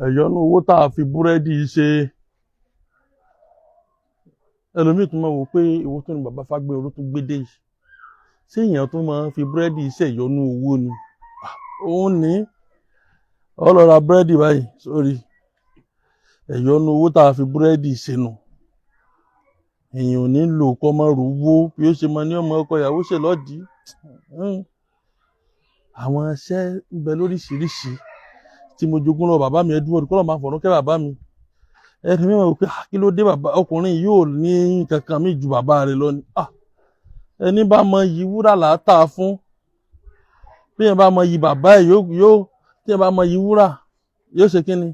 ẹ̀yọ́nú owó tá a fi búrẹ́dì ṣe. Ẹlòmíì tún máa wò pé owó tó ní bàbá Fágbénró tó gbé dé yìí, ṣé èèyàn tó máa ń fi búrẹ́dì ṣe ẹ̀yọ́nú owó ni? Òun ní ọ lọ ra búrẹ́dì báyìí sórí ẹ̀yọ́nú owó tá a fi búrẹ́dì ṣe nù. Èèyàn ò ní lò kọ́ mọ́ rówó bí ó ṣe máa ní ọmọ ọkọ ìyàwó ṣe lọ́dí. Àwọn iṣẹ́ ń bẹ lóríṣiríṣi tí mo jogún lọ bàbá mi Edward kọ́ lọ́ máa fọ̀rọ̀ kẹ́ bàbá mi. Ẹni mi mọ̀ pé kí ló dé bàbá ọkùnrin yóò ní kankan mi ju bàbá rẹ̀ lọ ni. Ẹni bá mọ iyì wúrà là á tà fún. Bí ẹ bá mọ iyì bàbá ẹ̀ yóò tí ẹ bá mọ iyì wúrà yóò ṣe kí ni?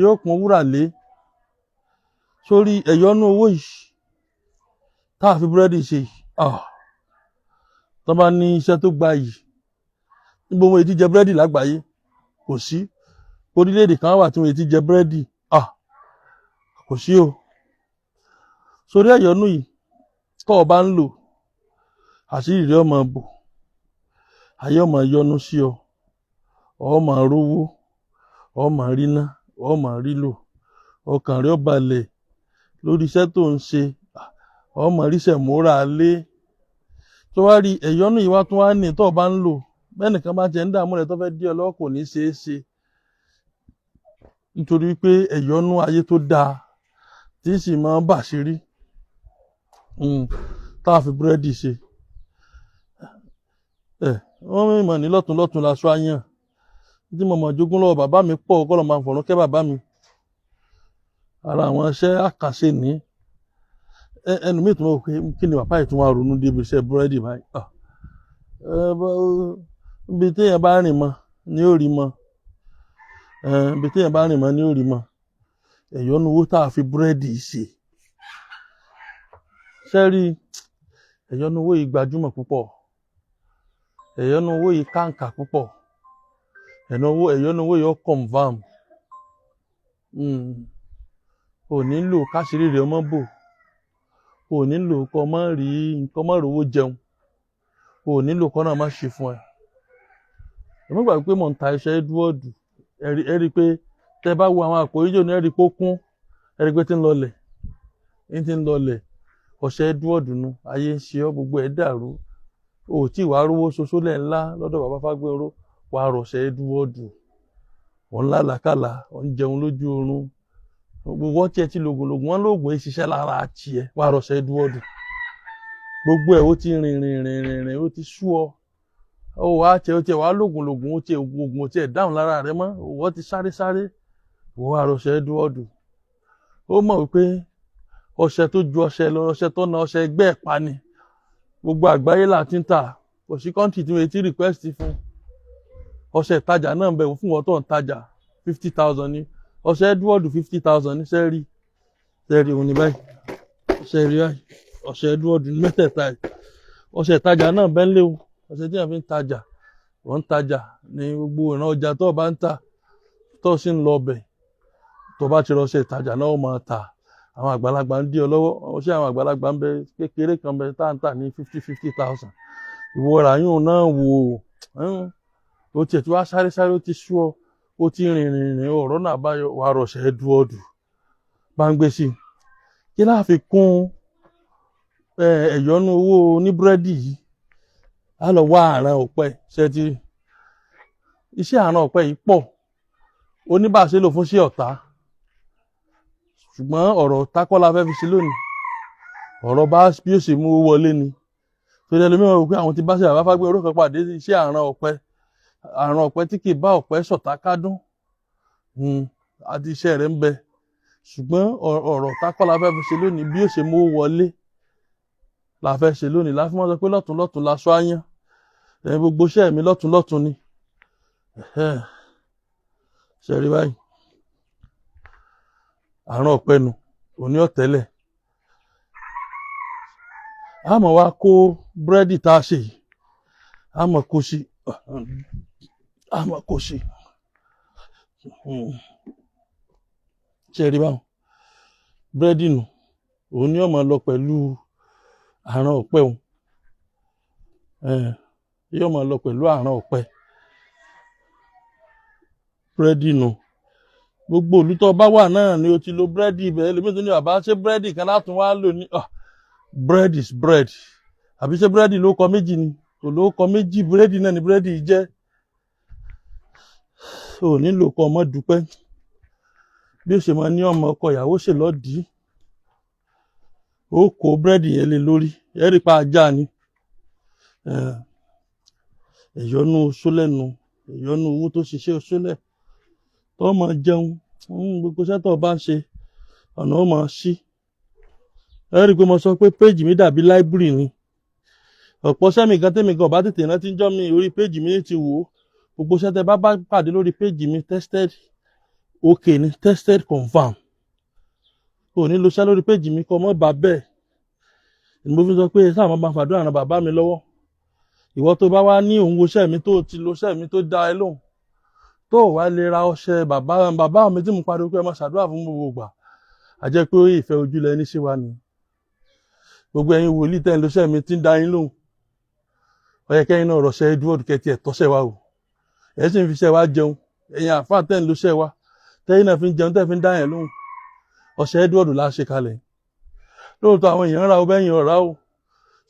Yóò pọ́n wúrà lé. Sórí ẹ̀yọ́nú owó yìí tá a fi búrẹ́dì ṣe yìí. Tó bá ní iṣẹ́ tó gba yìí níbo mo ti jẹ búrẹ́dì lágbàáyé kò sí. Orílẹ̀-èdè kan wà tí mo ti jẹ búrẹ́dì kò sí o. Sórí ẹ̀yọ́nú yìí tó o bá ń lò àṣírí rẹ̀ ọmọ bò, ayé ọmọ yọ́nú sí ọ, ọmọ rówó, ọmọ ríná, ọmọ rílò, ọkàn rẹ̀ ó balẹ̀ lórí iṣẹ́ tó ń ṣe, ọmọ ríṣẹ̀ múra lé. Tó wá rí ẹ̀yọ́nú yìí wá tún wá ní tó o bá ń lò bẹ́ẹ̀ nìkan bá ti ń dààmú rẹ̀ tó fẹ́ dí ọ lọ́wọ́ kò ní ṣeé ṣe. Nítorí pé ẹ̀yọ́nú ayé tó dáa tí sì máa ń bàṣírí tá a fi búrẹ́dì ṣe. Wọ́n mímọ̀ ní lọ́tùnlọ́tùn laṣọ àyàn tí mo mọ̀ jogún lọ́wọ́ bàbá mi pọ̀ kọ́ lọ́ máa fọ̀rọ̀ kẹ́ bàbá mi. Ara àwọn iṣẹ́ àkànṣe ní ẹnu mi tún mọ̀ pé kí ni bàbá yìí tún wá ronú débi iṣẹ́ búrẹ́dì báyìí. Ibi téèyàn bá rìn mọ́ ni ó rí mọ́. Ibi téèyàn bá rìn mọ́ ni ó rí mọ́. Ẹ̀yọ́nú owó tá a fi búrẹ́dì ṣe. Ṣẹ́rí ẹ̀yọ́nú owó yìí gbajúmọ̀ púpọ̀. Ẹ̀yọ́nú owó yìí kàǹkà púpọ̀. Ẹ̀yọ́nú owó yìí ó confam. Ò nílò káṣírí rẹ̀ ọmọ bò. Ò nílò kọ́ mọ́ rí nǹkan mọ́ rówó jẹun. Ò nílò kọ́ náà má ṣe fún ẹ. Èmi gbàgbé pé mò ń ta iṣẹ́ Edward. Ẹ rí i pé tẹ bá wo àwọn àpò ìjọ ní ẹ rí i pé ó kún. Ẹ rí i pé tí ń lọlẹ̀. Tí ń lọlẹ̀. Ọṣẹ Edward nu ayé ń ṣe ọ́ gbogbo ẹ̀ dàrú. O tí wàá rówó ṣoṣo lẹ̀ ńlá lọ́dọ̀ bàbá Fágbénró wàá rọ̀ṣẹ́ Edward. Wọ́n lálàkàlà wọ́n jẹun lójú oorun. Gbogbo ọtí ẹ ti lògùn wọn lóògùn ẹ ṣiṣẹ́ lára àti ẹ wàá rọ̀ṣẹ́ Edward. Gbogbo ẹ̀ ó ti rìn ó ti sú ọ. Ó wàá wàá lògùn ó ti ògùn ó ti ẹ̀ dáhùn lára rẹ mọ́. Ó ti sáré wàá rọ̀ṣẹ́ Edward. Ó mọ̀ wípé ọṣẹ tó ju ọṣẹ lọ ọṣẹ tó na ọṣẹ ẹgbẹ́ ẹ̀ pa ni. Gbogbo àgbáyé là ti ń tà kò sí kọ́ńtì tí wọ́n ti request fún. Ọṣẹ ìtajà náà ń bẹ fún wọn tó ń tajà 50,000 ní. Ọṣẹ Edward 50,000 ní sẹ́ẹ̀rì òun ní báyìí. Sẹ́ẹ̀rì báyìí ọṣẹ Edward ní mẹ́tẹ̀ẹ̀ta yìí. Ọṣẹ ìtajà náà bẹ́ ń léwu. Ọṣẹ tí wọ́n fi ń tajà wọ́n ń tajà ní gbogbo ìran ọjà tó bá ń tà tó sì ń lọ ọbẹ̀ tó bá ti rọṣẹ ìtajà náà ó máa tà. Àwọn àgbàlagbà ń dí ọ lọ́wọ́ ọṣẹ àwọn àgbàlagbà ń bẹ kékeré kan bẹ tá ń tà ní 50,000. Ìwọ ràyún náà wò ó tiẹ̀ tí wàá sáré ó ti sú ọ ó ti rìn ọ̀rọ̀ náà bá wà rọ̀ṣẹ̀ Edward bá ń gbé sí i. Kí láà fi kún ẹ̀yọ́nú owó oníbúrẹ́dì yìí á lọ wá àràn ọ̀pẹ ṣe ti iṣẹ́ àràn ọ̀pẹ yìí pọ̀ oníbàṣe lò fún sí ọ̀tá. Ṣùgbọ́n ọ̀rọ̀ tákọ́lá fẹ́ fi ṣe lónìí ọ̀rọ̀ bá bí ó ṣe mú owó wọlé ni. Torí ẹlòmíràn rò pé àwọn ti bá ṣe bàbá Fágbénró kan pàdé iṣẹ́ àràn ọ̀pẹ tí kì í bá ọ̀pẹ ṣọ̀tá kádùn àti iṣẹ́ rẹ̀ ń bẹ. Ṣùgbọ́n ọ̀rọ̀ tákọ́lá fẹ́ fi ṣe lónìí bí ó ṣe mú owó wọlé la fẹ́ ṣe lónìí la fi mọ́ sọ pé lọ́tùnlọ́tùn laṣọ àyàn. Gbogbo iṣẹ́ mi lọ́tùnlọ́tùn ni. Ṣe rí báyìí. Àrùn ọ̀pẹ nù òní ọ̀tẹ́lẹ̀. A mọ̀ wá kó búrẹ́dì tá a ṣe yìí. A mọ̀ kó sí. Ṣe rí báwọn. Búrẹ́dì nù òní ọmọ lọ pẹ̀lú àrùn ọ̀pẹ òun. Yóò máa lọ pẹ̀lú àrùn ọ̀pẹ. Búrẹ́dì nù gbogbo ìlú tó bá wà náà ni o ti lo búrẹ́dì ibẹ̀ lómi tó ní bàbá ṣé búrẹ́dì kan látún wá lò ní bread is bread àbí ṣé búrẹ́dì ló kọ méjì ni kò ló kọ méjì búrẹ́dì náà ni búrẹ́dì jẹ́ ò nílò kọ ọmọ dúpẹ́ bí ó ṣe máa ní ọmọ ọkọ ìyàwó ṣe lọ́dí ó kó búrẹ́dì yẹn lé lórí ẹ̀rí pa ajá ni ẹ̀yọ́nú sólẹ́nu ẹ̀yọ́nú owó tó ṣiṣẹ́ sólẹ̀ tó máa jẹun gbogbo iṣẹ́ tó bá ń ṣe ọ̀nà ó máa ṣí ẹ̀rí pé mo sọ pé péjì mi dàbí láìbírì ni ọ̀pọ̀ sẹ́mi gan tẹ́mi gan ọ̀bá tètè rántí jọ́ mi orí péjì mi ti wò ó gbogbo iṣẹ́ tẹ́ bá pàdé lórí péjì mi tested okay ni tested confirm ò ní lo iṣẹ́ lórí péjì mi kọ́ mọ́ bá bẹ́ẹ̀ ni mo fi sọ pé sáà máa fàdúrà ran bàbá mi lọ́wọ́ ìwọ tó bá wá ní òun wo iṣẹ́ mi tó ti lo iṣẹ́ mi tó dá ẹ lóhùn tó wá lè ra ọṣẹ bàbá mi tí mo pariwo pé ẹ máa ṣàdúrà fún gbogbo ìgbà a jẹ́ pé ìfẹ́ ojú lẹ ní sí wa ni gbogbo ẹ̀yin wòlíì tẹ́ ń lo iṣẹ́ mi tí ń dá yín lóhùn ó yẹ kẹ́yìn náà rọ̀ṣẹ́ Edward kẹtì ẹ̀ tọ́ṣẹ́ wa o ẹ̀ sì ń fi iṣẹ́ wa jẹun ẹ̀yin àfáà tẹ́ ń lo iṣẹ́ wa tẹ́yìn náà fi ń jẹun tẹ́ fi ń dá yẹn lóhùn ọṣẹ Edward la ṣe kalẹ̀ lóòótọ́ àwọn èèyàn ra o bẹ́yìn ọ̀rá o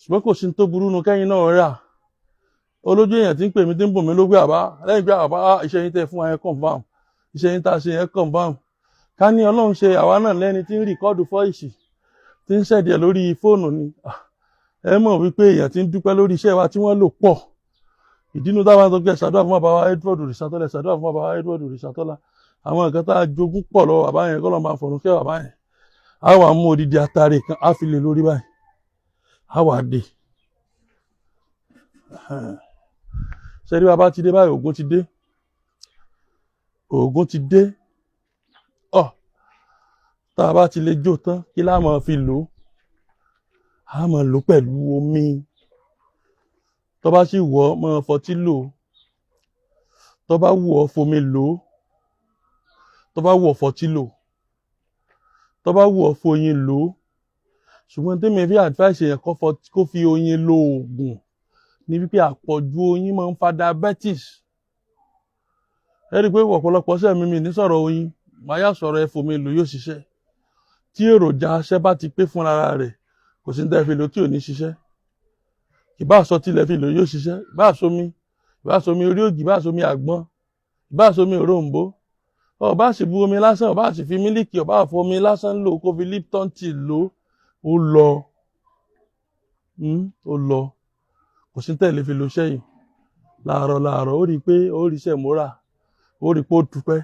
ṣùgbọ́n kò sí tó burú nu kẹ́yìn náà rà olójú èèyàn tí ń pè mí tí ń bùn mí ló gbé àbá lẹ́yìn pé àbá iṣẹ́ yín tẹ́ fún wa yẹn confam iṣẹ́ yín tá a ṣe yẹn confam ká ní Ọlọ́run ṣe àwa náà lẹ́ni tí ń rìkọ́ọ̀dù fọ́ìsì tí ń ṣẹ̀dí ẹ̀ lórí fóònù ni ẹ mọ̀ wípé èèyàn tí ń dúpẹ́ lórí iṣẹ́ wa tí wọ́n lò pọ̀ ìdínú táwọn tó gbẹ ṣàdúrà fún bàbá wa Edward Òrìṣàtọ́lá ṣàdúrà fún bàbá wa Edward Òrìṣàtọ́lá àwọn nǹkan tá a jogún pọ̀ lọ́wọ́ bàbá yẹn kọ́ lọ́ máa fọ̀rùn kẹ́ bàbá yẹn á wà mú odidi atare kan á fi lè lórí báyìí á wà dé ṣẹ́rí bàbá ti dé báyìí ògùn ti dé tá a bá ti lè jó tán kí lá máa fi lò ó á máa lò pẹ̀lú omi tó bá sì wọ̀ ọ́ máa fọtí lò ó tó bá wù ọ́ fomi lò ó tó bá wù ọ́ fọtí lò ó tó bá wù ọ́ foyin lò ó ṣùgbọ́n tèmi fi advice yẹn kó fi oyin lo oògùn ní wípé àpọ̀jù oyin máa ń fa diabetes ẹ rí i pé ọ̀pọ̀lọpọ̀ ṣẹ́ mi ní sọ̀rọ̀ oyin máa yá sọ̀rọ̀ ẹ̀fọ́ mi lò yóò ṣiṣẹ́ tí èròjà aṣẹ́ bá ti pé fúnra rẹ̀ kò sí ní tẹ́ fi lò tí ò ní ṣiṣẹ́ ìbá aṣọ tilẹ̀ fi lò yóò ṣiṣẹ́ ìbá aṣomi orí ògì ìbá aṣomi àgbọn ìbá aṣomi òrombó ọba sì bu omi lásán ọba sì fi mílíkì ọba àfọ omi lásán lò kó fi Lipton tea lò ó lọ kò sí tẹ̀lé fi lo sẹ́yìn láàárọ̀ ó rí i pé ó rí iṣẹ́ múra ó rí i pé ó dúpẹ́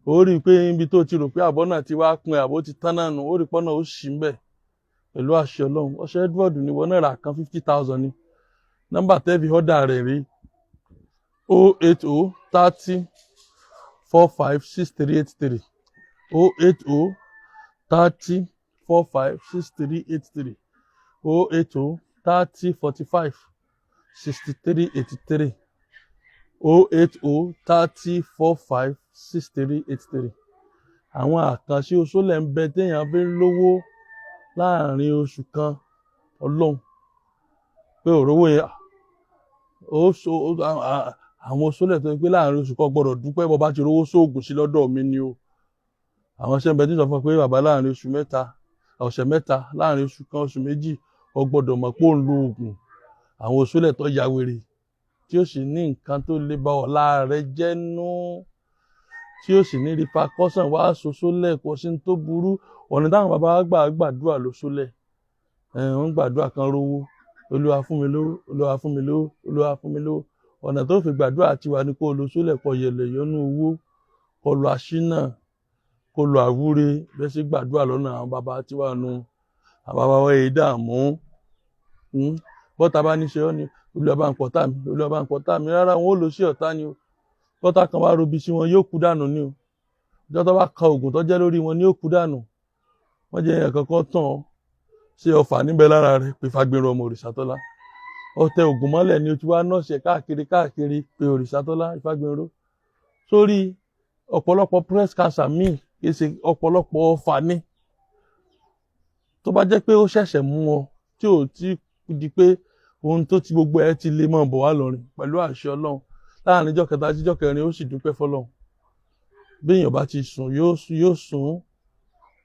ó rí i pé ibi tó ti rò pé àbọ̀ náà ti wá pin àbọ̀ ti tán náà nù ó rí i pọ́nà ó ṣì ń bẹ̀ pẹ̀lú àṣẹ Ọlọ́run ọṣẹ Edward ní wọ́n náírà kan 50,000 ni nọ́mbà tẹ́ẹ̀fì ọ́dà rẹ̀ rí 080 30 45 6383 080 30 45 6383 080 30 45 6383 080 30 45 6383 àwọn àkànṣe oṣólẹ̀ ń bẹ téèyàn fi ń lówó láàrin oṣù kan Ọlọ́run pé òrówó yẹn àwọn oṣólẹ̀ tó ń pé láàrin oṣù kan gbọ́dọ̀ dúpẹ́ bọ́ bá ti rówó sóògùn sí lọ́dọ̀ mi ni o àwọn ṣẹ́ ń bẹ tí sọ fún ọ pé bàbá láàrin oṣù mẹ́ta ọ̀sẹ̀ mẹ́ta láàrin oṣù kan oṣù méjì o gbọ́dọ̀ mọ̀ pé ó ń lo oògùn àwọn oṣólẹ̀ tó ya wèrè tí ó sì ní nǹkan tó lè ba ọ̀la rẹ̀ jẹ́ nú tí ó sì ní repercussion wá ṣoṣólẹ̀ kò sí tó burú ọ̀nà táwọn bàbá gbàdúrà lóṣólẹ̀ wọ́n gbàdúrà kan rówó Olúwa fún mi lówó Olúwa fún mi lówó Olúwa fún mi lówó ọ̀nà tó fi gbàdúrà tiwa ni kó lo sólẹ̀ kọ yẹlẹ̀ yọnú owó kọ lo aṣínà kó lo àwúre bẹ́ẹ̀ sì gbàdúrà lọ́nà àwọn bàbá tiwa nu àwọn bàbá wa èyí dààmú bọ́tà bá ní ṣe ọ́ ni Olúwa bá ń pọ̀tá mi Olúwa bá ń pọ̀tá mi rárá wọn ò lọ sí ọ̀tá ni o bọ́tà kan bá robi sí wọn yóò kú dànù ni o ìjọ tó bá ka oògùn tó jẹ́ lórí wọn ni yóò kú dànù wọ́n jẹ́ èèyàn kankan tán ọ́ ṣe ọfà níbẹ̀ lára rẹ̀ pé Fágbèrè ọmọ Òrìṣàtọ́lá ọtẹ ògùn mọ́lẹ̀ ni o ti wá nọ́ọ̀ṣẹ̀ káàkiri pé Òrìṣàtọ́lá Fágbèrè sórí ọ̀pọ̀lọpọ̀ breast cancer míì kì í ṣe ọ̀pọ̀lọpọ̀ ọfà ní tó bá jẹ́ pé ó ṣẹ̀ṣẹ̀ mú ọ tí ò tí di pé ohun tó ti gbogbo ẹ ti lè mọ̀ bọ̀ wá lọ́rin pẹ̀lú àṣẹ Ọlọ́run láàrin ìjọ kẹta síjọ kẹrin ó sì dúpẹ́ fọ́lọ́run bí èèyàn bá ti sùn yóò sùn.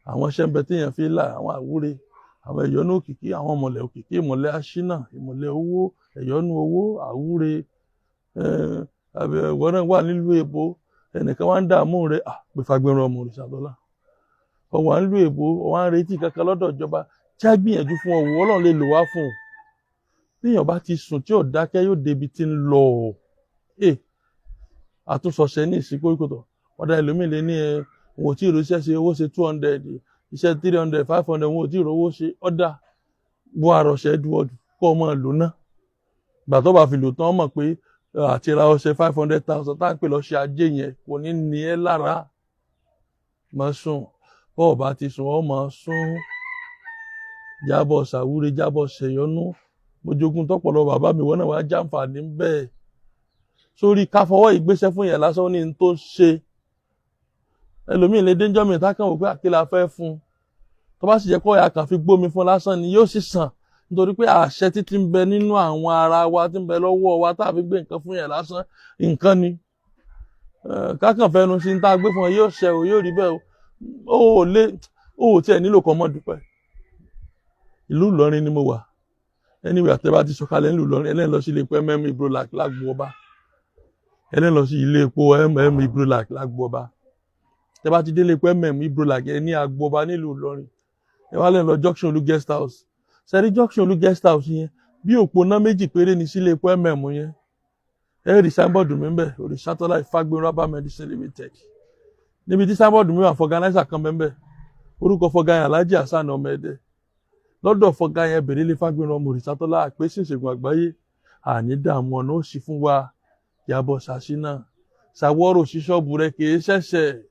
Àwọn iṣẹ́ ń bẹ téèyàn fi là, àwọn àwúre, àwọn ẹ̀yọ́nú òkìkí, àwọn ìmọ̀lẹ̀ òkìkí, ìmọ̀lẹ̀ aṣínà, ìmọ̀lẹ̀ owó, ẹ̀yọ́nú owó, àwúre. Ìwọ náà wà nílùú èbó, ẹnìkan wá ń dààmú rẹ, pé Fágbénrán ọmọ Òrìṣàtọ́lá. Ó wà nílùú èbó, ó wá ń retí kankan lọ́dọ̀ ìjọba, tí a gbìyànjú fún ọ̀wọ́ Ọlọ́run lè lò wá fún un. Téèyàn bá ti sùn tí ò dákẹ́ yóò débi tí ń lọ. Àtúnṣọṣẹ ní ìsìnkú ìkòtò, ọ̀dà ẹlòmíì lè ní òun ò tí ì ríṣẹ́ ṣe, owó ṣe 200, iṣẹ́ 300, 500, òun ò tí ì rówó ṣe. Ọ̀dà bó àròṣẹ́ Edward kọ́ ọmọ lò náà. Ìgbà tó bá fi lò tán mọ̀ pé àti ra ọṣẹ 500,000 tá à ń pè lọ́ṣẹ ajé yẹn kò ní ní ẹ́ lára. Má sùn, bọ́ọ̀ bá ti sùn ọ́ máa sùn. Jábọ̀ ṣàwúre, jábọ̀ ṣẹ̀yọ́nú. Mo jogún tọ́pọ̀lọ́ bàbá mi, wọ́n náà wá jàǹfààní ń bẹ́ẹ̀. Sórí ká fọwọ́ ìgbésẹ̀ fún yẹn lásán ní tó ṣe. Ẹlòmíì lè dénjọ́ mi tákàn wò pé àkílà fẹ́ fún un. Tó bá sì jẹ́ kó ọ̀yà kan fi gbómi fún lásán ni yóò sì sàn. Nítorí pé àṣẹ títí ń bẹ nínú àwọn ara wa tí ń bẹ lọ́wọ́ wa tá a fi gbé nǹkan fún yẹn lásán nǹkan ni. Kákàn fẹnu sí ní tá a gbé fún ẹ yóò ṣẹ o, yóò rí bẹ́ẹ̀ o. Ó tiẹ̀ nílò kan mọ́ dúpẹ́. Ìlú Ìlọrin ni mo wà. Anyway, àtẹ bá ti sọ̀kalẹ̀ nílùú Ìlọrin, ẹlẹ́ni lọ sí ilé epo MM Ibrolac lágbo ọba. Ẹlẹ́ni lọ sí ilé epo MM Ibrolac lágbo ọba. Tẹ bá ti dé ilé epo MM Ibrolac ẹ ní agbo ọba nílùú Ìlọrin. Ẹ wá lẹ́nu lọ junction Olú guest house. Sẹ́rí junction Olú guest house yẹn bí òpónà méjì péré ní sí ilé epo MM yẹn. Ẹ rí signboard mi ń bẹ̀, Òrìṣàtọ́lá Fágbénrán Herbal Medicine Limited. Níbi tí signboard mi wà fọganáísà kan bẹ́ẹ̀ orúkọ fọgá Alhaji Hasan ọmọ Ẹdẹ. Lọ́dọ̀ fọgá yẹn bèrè lé Fágbénrán ọmọ Òrìṣàtọ́lá àpèsè ìṣègùn àgbáyé. Àní dààmú ọ̀nà ó sì fún wa. Yàbọ̀ ṣàṣínà ṣàwọ́rò sí ṣọ́ọ̀bù rẹ kì í ṣẹ̀ṣẹ̀.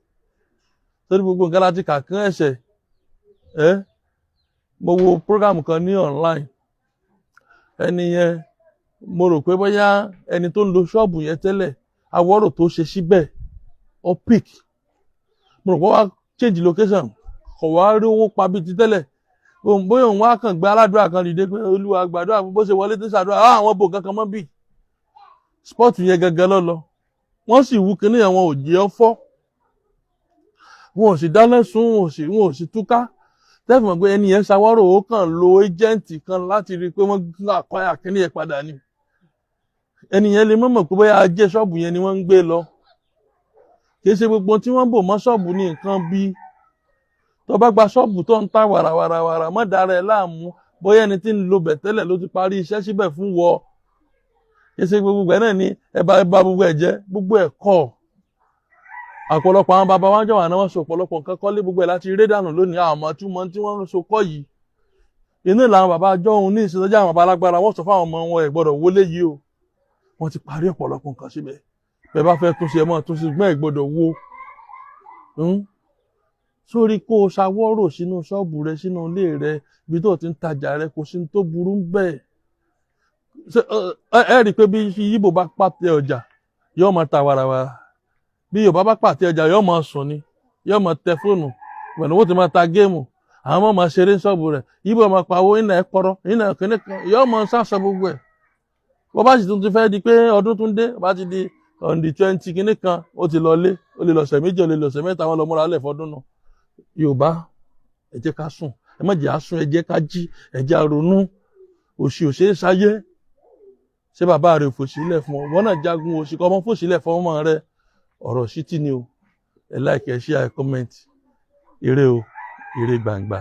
Torí gbogbo nǹkan láti kà kán ẹ̀ṣẹ̀. Mo wo program kan ní online. Ẹni yẹn mo rò pé bóyá ẹni tó ń lo ṣọ́ọ̀bù yẹn tẹ́lẹ̀ àwọ̀rò tó ṣe síbẹ̀ ó pick. Mo rò pé wá change location kò wá rí owó pa bíi ti tẹ́lẹ̀. Bóyá òun wá kàn gbé aládùúrà kan dìde pé Olúwa gbàdúrà bó ṣe wọlé tó ṣàdúrà àwọn bò kankan mọ́ bíi. Spọ́ọ̀tù yẹn gangan lọ́lọ́. Wọ́n sì wú kíní àwọn òjì ọ̀fọ́. Wọn ò sì dáná sun, wọn ò sì túká. Tẹ́fù mọ̀ pé ẹni yẹn ṣàwárò ó kàn lo ẹ́jẹ̀ǹtì kan láti rí i pé wọ́n àkọ́yà kíní yẹn padà ni. Ẹni yẹn lè mọ̀ pé bóyá ajé ṣọ́ọ̀bù yẹn ni wọ́n ń gbé lọ. Kì í ṣe gbogbo tí wọ́n bò mọ́ ṣọ́ọ̀bù ní nǹkan bí. Tó bá gba ṣọ́ọ̀bù tó ń ta wàràwàrà má dára ẹ láàmú bóyá ẹni tí ń lo bẹ̀ tẹ́lẹ̀ ló ti parí iṣẹ́ síbẹ̀ fún wọ. Kì í ṣe gbogbo ẹ̀ náà ni ẹ bá gbogbo ẹ̀ jẹ́ gbogbo ẹ̀ kọ́. Ọ̀pọ̀lọpọ̀ àwọn bàbá wa jọ̀wọ́ àná wọ́n so ọ̀pọ̀lọpọ̀ nǹkan kọ́lé gbogbo ẹ̀ láti rí dànù lónìí àwọn ọmọ tí wọ́n ń so kọ́ yìí. Inú làwọn bàbá àjọ òun ní ìṣèjọba àwọn bàbá alágbára wọ́n sọ fáwọn ọmọ wọn ẹ̀ gbọ́dọ̀ wọlé yìí o. Wọ́n ti parí ọ̀pọ̀lọpọ̀ nǹkan síbẹ̀. Bẹ́ẹ̀ bá fẹ́ túnṣe ẹ mọ́ túnṣe gbọ́n ẹ̀ gbọ́dọ̀ wo. Sórí kó o ṣàwọ́rò sínú ṣọ́ọ̀bù rẹ sínú ilé rẹ ibi tó ti ń tajà rẹ kò sí tó burú bẹ́ẹ̀. Ẹ rí i pé bí Yíbò bá pàtẹ ọjà yóò máa ta wàràwàrà. Bí Yorùbá bá pàtẹ ọjà yóò máa sùn ni yóò máa tẹ fóònù pẹ̀lú owó tí máa ta géèmù àwọn ọmọ máa ṣeré ṣọ́ọ̀bù rẹ̀ Yíbò máa pawó iná ẹ̀ pọ̀rọ̀ iná kìíní kan yóò máa ṣàṣọ gbogbo ẹ̀. Wọ́n bá sì tún ti fẹ́ di pé ọdún tún dé bá ti di on the 20 kìíní kan ó ti lọlé ó lè lọ̀sẹ̀ méjì ó lè lọ̀sẹ̀ mẹ́ta wọn lọ múra lẹ̀ fọdún náà. Yorùbá ẹ jẹ́ ká sùn ẹ má jẹ́ àsùn ẹ jẹ́ ká jí ẹ jẹ́ àrònú òṣì òṣèré sáyé ṣé bàbá rẹ̀ fòṣìlẹ̀ fún ọ wọn náà jagun òṣì kọ́ ọmọ fòṣìlẹ̀ fún ọmọ rẹ̀ ọ̀rọ̀ sí tí ni o ẹ like ẹ share ẹ comment ire o ire gbangba.